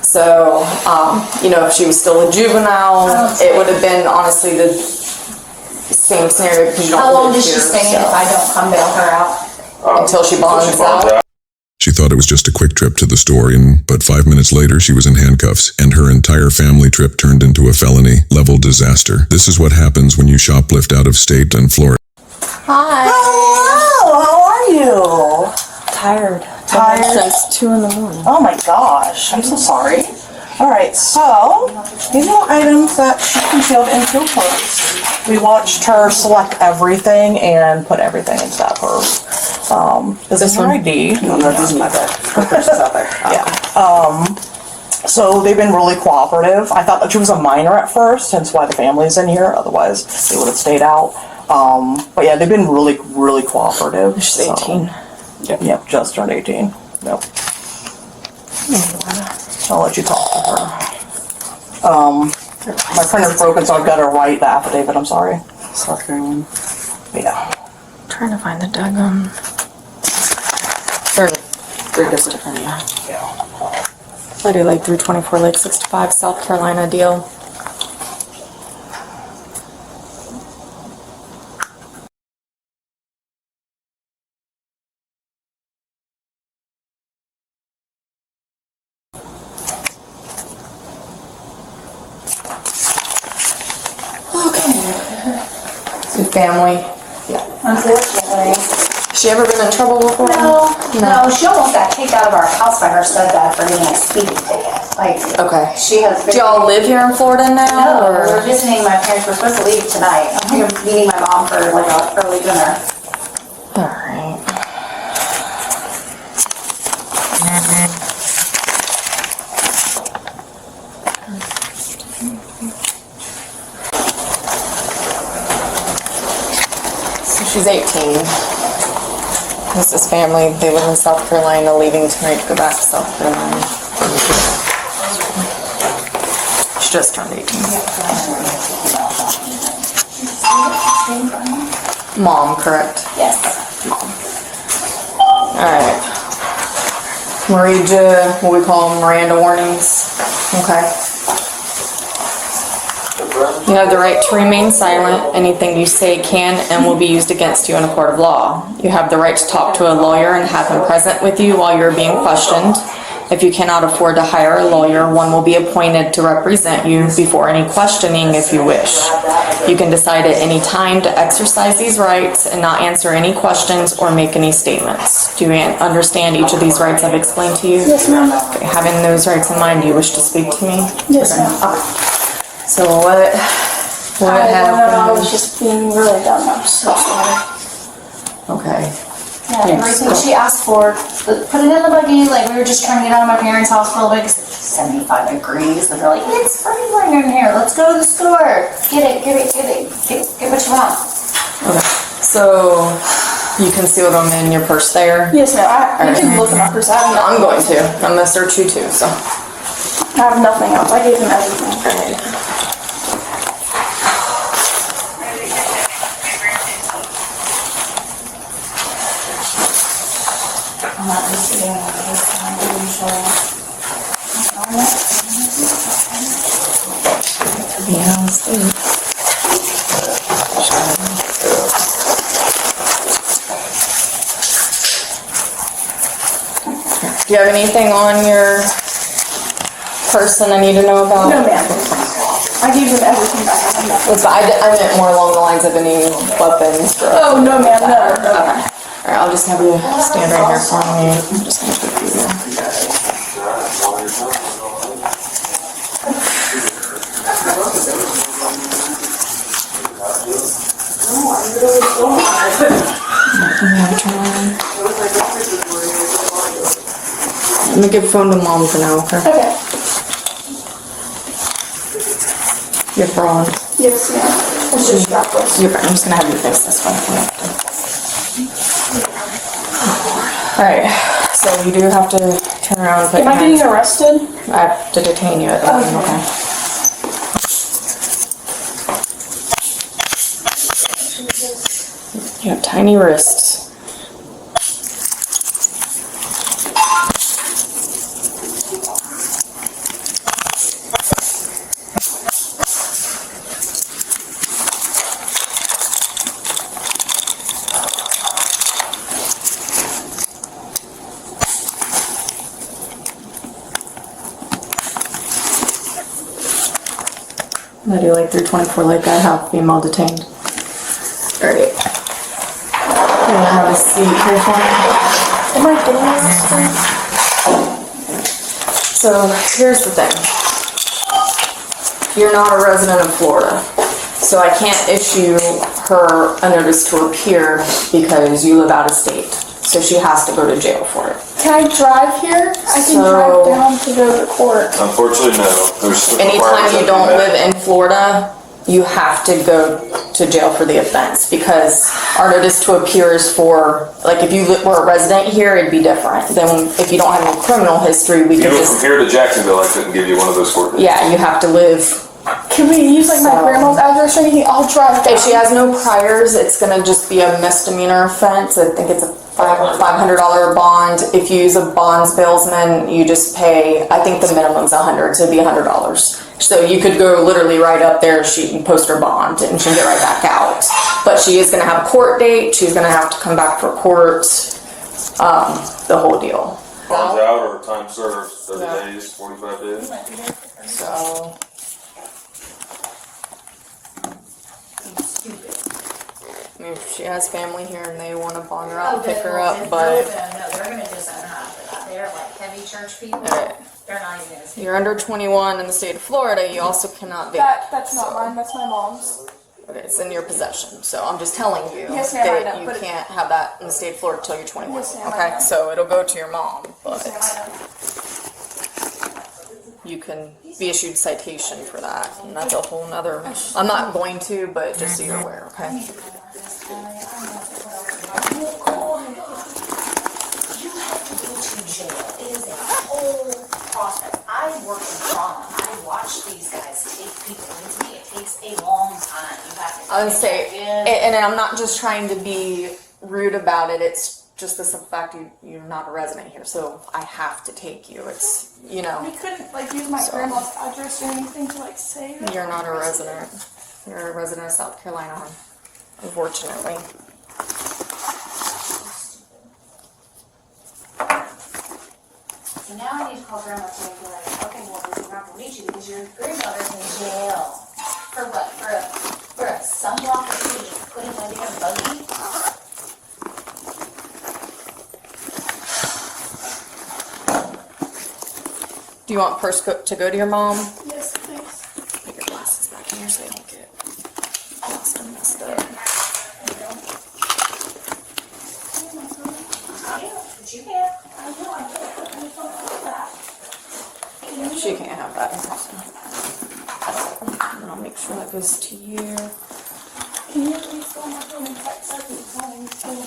So, you know, if she was still a juvenile, it would have been honestly the same scenario because you don't How long live does she here, stay so. if I don't come bail her out? Until she bonds out. She thought it was just a quick trip to the store, but 5 minutes later she was in handcuffs, and her entire family trip turned into a felony-level disaster. This is what happens when you shoplift out of state and Florida. Hi. Hello, how are you? Tired. Tired? Since 2 in the morning. Oh my gosh, I'm so sorry. Alright, so these are the items that she concealed into her purse. We watched her select everything and put everything into that purse. Is this her ID? No, this is my bag. Her purse is out there. Yeah. So they've been really cooperative. I thought that she was a minor at first, hence why the family's in here. Otherwise, they would have stayed out. But yeah, they've been really, really cooperative. She's 18. Yep, just turned 18. Yep. I'll let you talk to her. My printer's broken, so I've got to write the affidavit. I'm sorry. South Carolina. Yeah. Trying to find the daggone. They're just different, yeah. I do like 324 Lake 65 South Carolina deal. Good family. Yeah. Unfortunately. Has she ever been in trouble before? No, she almost got kicked out of our house by her stepdad for getting a speeding ticket. Like, Okay. she has been... Do y'all live here in Florida now? No, or? we're visiting my parents. We're supposed to leave tonight. I'm here meeting my mom for like an early dinner. Alright. So she's 18. This is family. They live in South Carolina, leaving tonight to go back to South Carolina. She just turned 18. Mom, correct? Yes. Alright. We'll read you what we call Miranda warnings. Okay. You have the right to remain silent. Anything you say can and will be used against you in a court of law. You have the right to talk to a lawyer and have him present with you while you're being questioned. If you cannot afford to hire a lawyer, one will be appointed to represent you before any questioning if you wish. You can decide at any time to exercise these rights and not answer any questions or make any statements. Do you understand each of these rights I've explained to you? Yes, ma'am. Okay. Having those rights in mind, do you wish to speak to me? Yes, ma'am. Okay. So what I happened? was just being really dumb. I'm so sorry. Okay. Yeah, everything she asked for, put it in the buggy, like we were just trying to get out of my parents' house for a little bit, 'cause it's 75 degrees, and they're like, it's freezing in here, let's go to the store, get what you want. Okay. So you concealed them in your purse there? Yes, ma'am, I can look at my purse, I have nothing. I'm going to. I'm gonna search you too, so. I have nothing else, I gave him everything. Yeah, let's see. Do you have anything on your person I need to know about? No, ma'am. I gave him everything back. I have nothing. It's fine. I meant more along the lines of any weapons. Or Oh, no, ma'am, no. Okay. All right, I'll just have you stand right here for me. I'm just gonna take you there. Let me give the phone to Mom for now, okay? Okay. You're fraud. Yes, ma'am. It's just strapless. You're fine. I'm just gonna have you fix this one. Alright, so you do have to turn around and put Am I your getting hands. arrested? I have to detain you at that point, okay? You have tiny wrists. I do like 324 like I have female detained. Alright. Can I have a seat here for me? Am I getting this? So here's the thing. You're not a resident of Florida. So I can't issue her a notice to appear because you live out of state. So she has to go to jail for it. Can I drive here? I can So- drive down to go to court. Unfortunately, no. There's Anytime you don't live in Florida, you have to go to jail for the offense because our notice to appear is for, like if you were a resident here, it'd be different. Then if you don't have any criminal history, we You could go just, from here to Jacksonville, I couldn't give you one of those court dates. yeah, you have to live. Can we use like my So- grandma's address or anything? I'll drive down. If she has no priors, it's gonna just be a misdemeanor offense. I think it's a $500 bond. If you use a bonds bailsman, you just pay, I think the minimum's $100, so it'd be $100. So you could go literally right up there, she can post her bond and she can get right back out. But she is gonna have a court date, she's gonna have to come back for court, the whole deal. Bonds out or time served, 30 Yeah. days, 45 days. So. I mean, if she has family here and they wanna bond her out and pick her up, but. No, they're gonna disown her after that. They're like heavy church people. Alright. They're not even gonna see. You're under 21 in the state of Florida, you also cannot vape. That's not So- mine, that's my mom's. Okay, it's in your possession, so I'm just telling you Yes, ma'am, I that know, you but it- can't have that in the state of Florida until you're 21. Yes, ma'am, I Okay, know. so it'll go to your mom, but I know. you can be issued citation for that, and that's a whole nother. I'm not going to, but just so you're aware, okay? You have to go to jail. It is a whole process. I work in trauma. I watch these guys take people into me. It takes a long time. You have to. I would say, check in. and I'm not just trying to be rude about it. It's just the simple fact you're not a resident here, so I have to take you. It's We couldn't like use my grandma's address or anything to like say that. you're not a resident. You're a resident of South Carolina, hon. Unfortunately. So now I need to call grandma to be like, okay, well, we're not gonna reach you because your grandmother's in jail. For what? For a sunblock that you just put in my damn buggy? Do you want purse to go to your mom? Yes, please. Put your glasses back in here so they don't get lost and messed up. But you can't. She can't have that. And I'll make sure that goes to you. Can you please go on my phone and text us and tell me what's going on?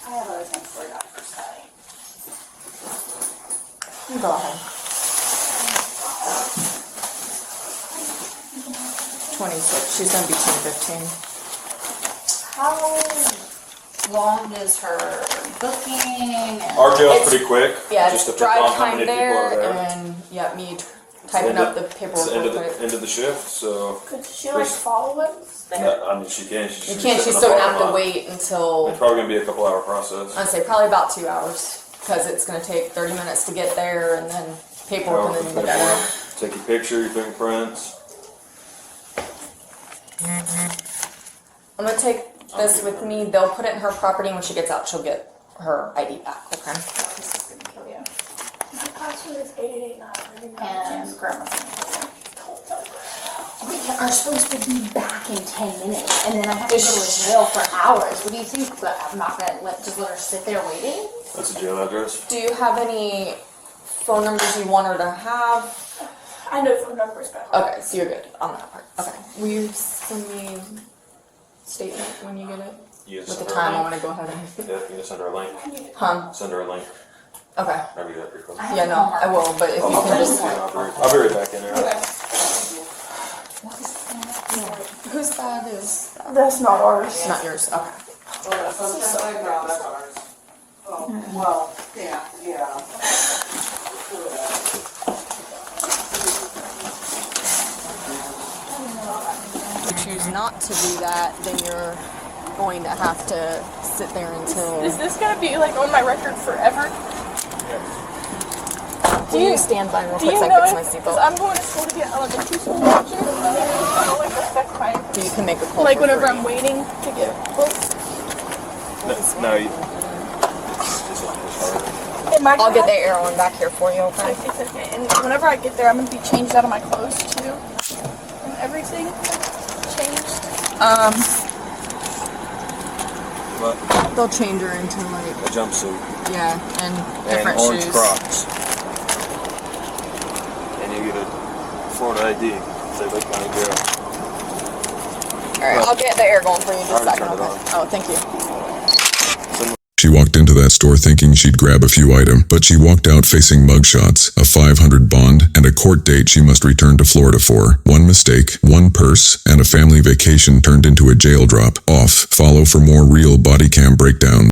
I have other things for you for study. Go ahead. 26. She's gonna be 10, 15. How long is her booking? And Our jail's It's- pretty quick. Yeah, just it's depends drive on how time many people are there, there. and yeah, me typing up the paperwork It's the real quick. end of the shift, so Could she like follow us? I mean she can. You can't. She's still gonna have to wait until It's probably gonna be a couple hour process. I'd say probably about 2 hours because it's gonna take 30 minutes to get there, and then paperwork, and then you get there. Take your picture, your fingerprints. I'm gonna take this with me. They'll put it in her property, and when she gets out, she'll get her ID back. Okay. My password is 8889. And grandma. We are supposed to be back in 10 minutes, and then I have to go to jail for hours. What do you think? But I'm not gonna let her sit there waiting. That's a jail address. Do you have any phone numbers you want her to have? I know phone numbers, but Okay, so you're good on that part. Okay. Will you send me a statement when you get it? You With just the send her a time, I'm link. gonna go ahead and. Yeah, you can send her a link. Send her a link. Okay. I'll do that pretty quick. Yeah, no, I will, but if you can just. I'll be right back in there. Whose bag is that? that's not ours. It's not yours. Okay. Well, yeah. If you choose not to do that, then you're going to have to sit there until. Is this gonna be like on my record forever? Will you stand by real Do quick you so I know fix my if, seatbelt? I'm going to school to get elementary school teacher, it'll like affect my, So you can make a call. like for whenever free. I'm waiting to get books. No, it's harder. Am I I'll get gonna the arrow one back here for you, okay? have- It's okay. And whenever I get there, I'm gonna be changed out of my clothes too, and everything changed. But They'll change her into like, a jumpsuit yeah, and and different orange shoes. Crocs. And you get a Florida ID. Say Lake County Jail. Alright, I'll get the air going for you in just a I already second, turned it okay? Oh, thank you. She walked into that store thinking she'd grab a few items, but she walked out facing mugshots, a $500 bond, and a court date she must return to Florida for. One mistake, one purse, and a family vacation turned into a jail drop. Off. Follow for more real Bodycam Breakdown.